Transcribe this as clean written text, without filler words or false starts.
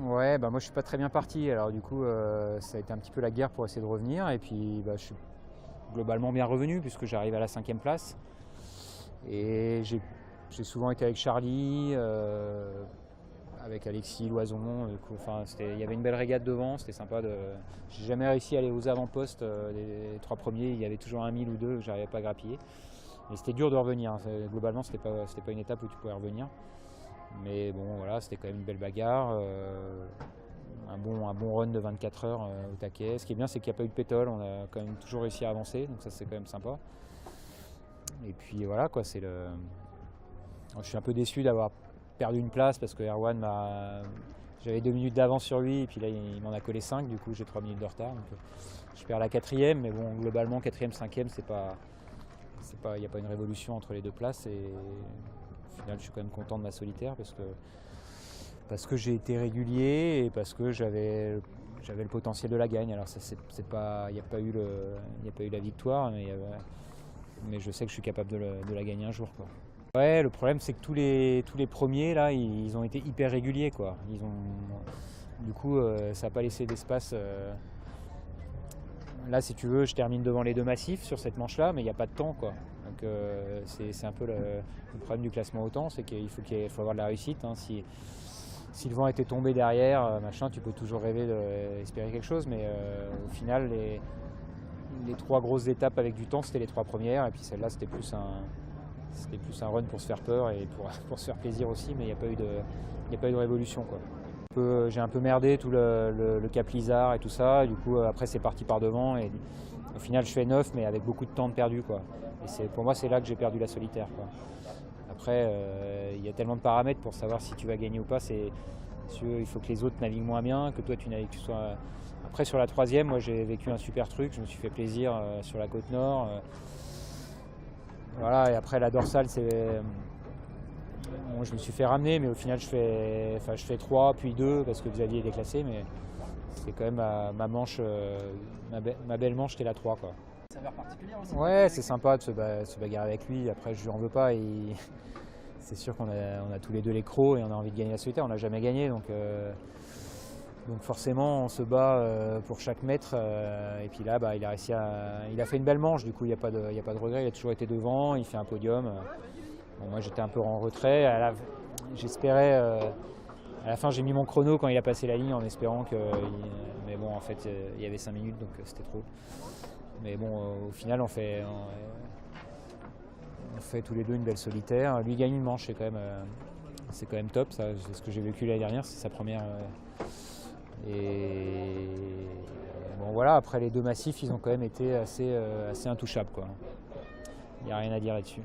Ouais, bah moi je suis pas très bien parti, alors du coup ça a été un petit peu la guerre pour essayer de revenir, et puis bah, je suis globalement bien revenu puisque j'arrive à la 5e place. Et j'ai souvent été avec Charlie, avec Alexis Loison. Enfin, il y avait une belle régate devant, c'était sympa. J'ai jamais réussi à aller aux avant-postes, les 3 premiers, il y avait toujours un 1000 ou deux que j'arrivais pas à grappiller. Et c'était dur de revenir, globalement c'était pas une étape où tu pouvais revenir. Mais bon voilà, c'était quand même une belle bagarre. Un bon run de 24 heures au taquet. Ce qui est bien, c'est qu'il n'y a pas eu de pétole, on a quand même toujours réussi à avancer, donc ça c'est quand même sympa. Et puis voilà quoi, je suis un peu déçu d'avoir perdu une place parce que Erwan j'avais 2 minutes d'avance sur lui, et puis là il m'en a collé 5, du coup j'ai 3 minutes de retard. Donc je perds la 4e, mais bon, globalement 4e, 5e, il n'y a pas une révolution entre les deux places. Et au final je suis quand même content de ma solitaire parce que j'ai été régulier et parce que j'avais le potentiel de la gagne. Alors il n'y a pas eu la victoire, mais je sais que je suis capable de la gagner un jour, quoi. Ouais, le problème c'est que tous les premiers là, ils ont été hyper réguliers, quoi. Du coup, ça n'a pas laissé d'espace. Là, si tu veux, je termine devant les deux massifs sur cette manche-là, mais il n'y a pas de temps, quoi. Donc c'est un peu le problème du classement au temps, c'est qu'il faut avoir de la réussite, hein. Si le vent était tombé derrière, machin, tu peux toujours rêver d'espérer quelque chose, mais au final, les 3 grosses étapes avec du temps, c'était les 3 premières, et puis celle-là, c'était plus un run pour se faire peur et pour se faire plaisir aussi, mais il n'y a pas eu de révolution, quoi. J'ai un peu merdé tout le Cap Lizard et tout ça, et du coup après c'est parti par devant, et au final je fais 9 mais avec beaucoup de temps de perdu, quoi. Et pour moi c'est là que j'ai perdu la solitaire, quoi. Après il y a tellement de paramètres pour savoir si tu vas gagner ou pas. Il faut que les autres naviguent moins bien, que toi tu sois. Après sur la 3e, moi j'ai vécu un super truc, je me suis fait plaisir sur la côte nord. Voilà, et après la dorsale bon, je me suis fait ramener, mais au final je fais 3 puis 2 parce que Xavier est déclassé, mais c'est quand même ma manche, ma belle manche, c'était la 3, quoi. Saveur particulière aussi. Ouais, c'est sympa de se bagarrer avec lui. Après, je lui en veux pas. C'est sûr qu'on a tous les deux les crocs et on a envie de gagner la solitaire. On n'a jamais gagné, donc forcément on se bat pour chaque mètre. Et puis là, bah, il a fait une belle manche. Du coup, il n'y a pas de regret. Il a toujours été devant. Il fait un podium. Bon, moi, j'étais un peu en retrait. J'espérais. À la fin, j'ai mis mon chrono quand il a passé la ligne en espérant que. Mais bon, en fait, il y avait 5 minutes, donc c'était trop. Mais bon, au final, on fait tous les deux une belle solitaire. Lui gagne une manche, c'est quand même top. Ça, c'est ce que j'ai vécu l'année dernière, c'est sa première. Et bon, voilà. Après les deux massifs, ils ont quand même été assez intouchables, quoi. Il n'y a rien à dire là-dessus.